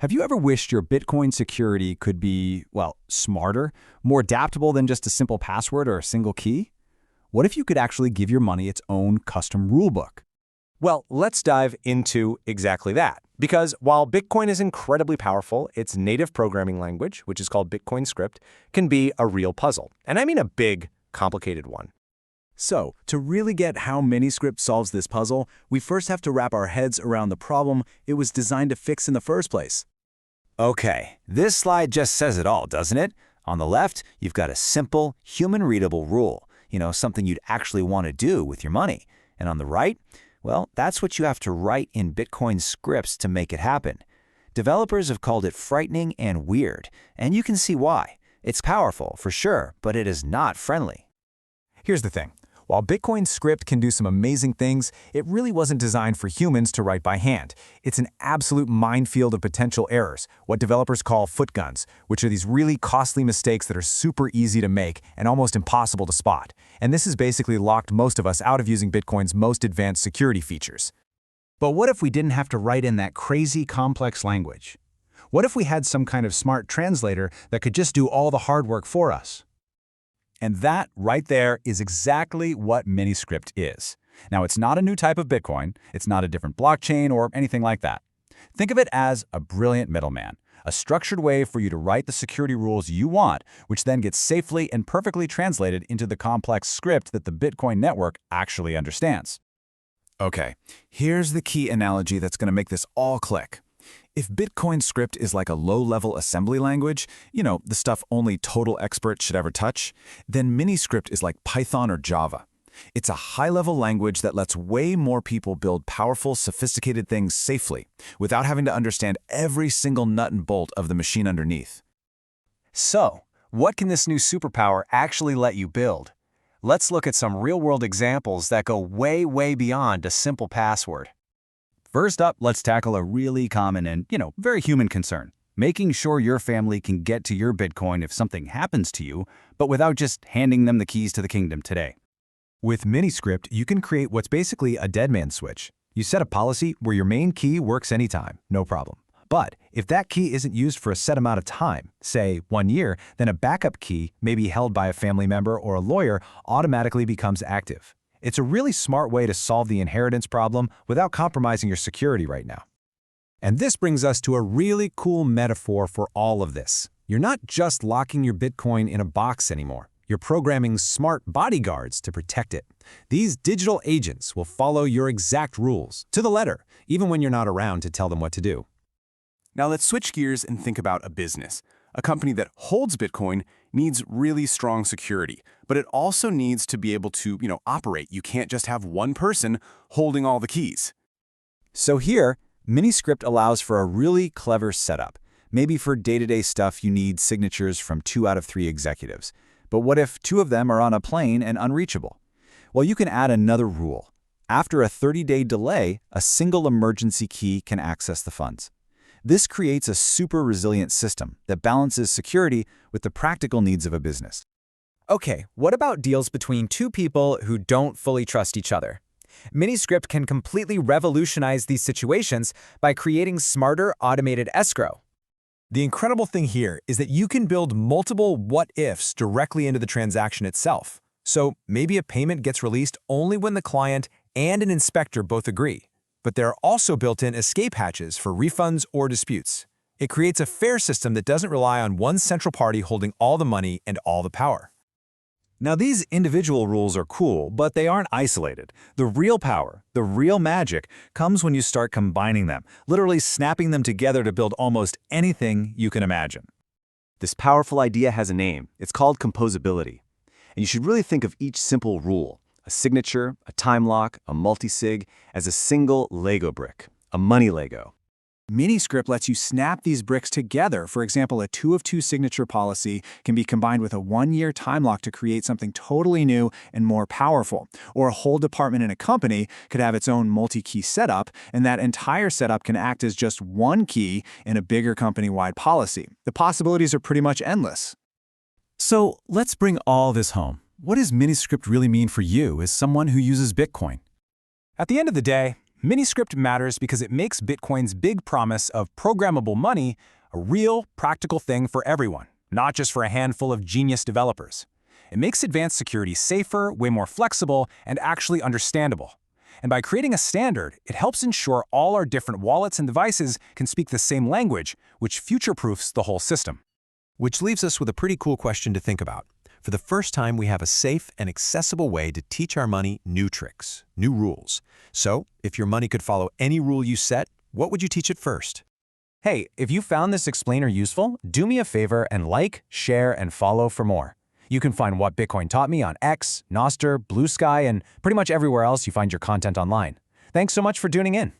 Have you ever wished your Bitcoin security could be, well, smarter, more adaptable than just a simple password or a single key? What if you could actually give your money its own custom rulebook? Well, let's dive into exactly that. Because while Bitcoin is incredibly powerful, its native programming language, which is called Miniscript, can be a real puzzle. And I mean a big, complicated one. So, to really get how Miniscript solves this puzzle, we first have to wrap our heads around the problem it was designed to fix in the first place. Okay, this slide just says it all, doesn't it? On the left, you've got a simple, human-readable rule, something you'd actually want to do with your money. And on the right, well, that's what you have to write in Bitcoin scripts to make it happen. Developers have called it frightening and weird, and you can see why. It's powerful, for sure, but it is not friendly. Here's the thing. While Bitcoin script can do some amazing things, it really wasn't designed for humans to write by hand. It's an absolute minefield of potential errors, what developers call footguns, which are these really costly mistakes that are super easy to make and almost impossible to spot. And this has basically locked most of us out of using Bitcoin's most advanced security features. But what if we didn't have to write in that crazy complex language? What if we had some kind of smart translator that could just do all the hard work for us? And that right there is exactly what Miniscript is. Now, it's not a new type of Bitcoin, it's not a different blockchain or anything like that. Think of it as a brilliant middleman, a structured way for you to write the security rules you want, which then gets safely and perfectly translated into the complex script that the Bitcoin network actually understands. Okay, here's the key analogy that's going to make this all click. If Bitcoin script is like a low-level assembly language, the stuff only total experts should ever touch, then Miniscript is like Python or Java. It's a high-level language that lets way more people build powerful, sophisticated things safely, without having to understand every single nut and bolt of the machine underneath. So, what can this new superpower actually let you build? Let's look at some real-world examples that go way, way beyond a simple password. First up, let's tackle a really common and, very human concern. Making sure your family can get to your Bitcoin if something happens to you, but without just handing them the keys to the kingdom today. With Miniscript, you can create what's basically a dead man switch. You set a policy where your main key works anytime, no problem. But if that key isn't used for a set amount of time, say 1 year, then a backup key, maybe held by a family member or a lawyer, automatically becomes active. It's a really smart way to solve the inheritance problem without compromising your security right now. And this brings us to a really cool metaphor for all of this. You're not just locking your Bitcoin in a box anymore. You're programming smart bodyguards to protect it. These digital agents will follow your exact rules, to the letter, even when you're not around to tell them what to do. Now let's switch gears and think about a business. A company that holds Bitcoin needs really strong security, but it also needs to be able to, operate. You can't just have one person holding all the keys. So here, Miniscript allows for a really clever setup. Maybe for day-to-day stuff you need signatures from 2 out of 3 executives. But what if 2 of them are on a plane and unreachable? Well, you can add another rule. After a 30-day delay, a single emergency key can access the funds. This creates a super resilient system that balances security with the practical needs of a business. Okay, what about deals between 2 people who don't fully trust each other? Miniscript can completely revolutionize these situations by creating smarter automated escrow. The incredible thing here is that you can build multiple what-ifs directly into the transaction itself. So maybe a payment gets released only when the client and an inspector both agree. But there are also built-in escape hatches for refunds or disputes. It creates a fair system that doesn't rely on one central party holding all the money and all the power. Now, these individual rules are cool, but they aren't isolated. The real power, the real magic, comes when you start combining them, literally snapping them together to build almost anything you can imagine. This powerful idea has a name. It's called composability. And you should really think of each simple rule, a signature, a time lock, a multisig, as a single Lego brick, a money Lego. Miniscript lets you snap these bricks together. For example, a 2 of 2 signature policy can be combined with a 1-year time lock to create something totally new and more powerful. Or a whole department in a company could have its own multi-key setup, and that entire setup can act as just one key in a bigger company-wide policy. The possibilities are pretty much endless. So let's bring all this home. What does Miniscript really mean for you as someone who uses Bitcoin? At the end of the day, Miniscript matters because it makes Bitcoin's big promise of programmable money a real, practical thing for everyone, not just for a handful of genius developers. It makes advanced security safer, way more flexible, and actually understandable. And by creating a standard, it helps ensure all our different wallets and devices can speak the same language, which future-proofs the whole system. Which leaves us with a pretty cool question to think about. For the first time, we have a safe and accessible way to teach our money new tricks, new rules. So, if your money could follow any rule you set, what would you teach it first? Hey, if you found this explainer useful, do me a favor and like, share, and follow for more. You can find What Bitcoin Taught Me on X, Nostr, Blue Sky, and pretty much everywhere else you find your content online. Thanks so much for tuning in.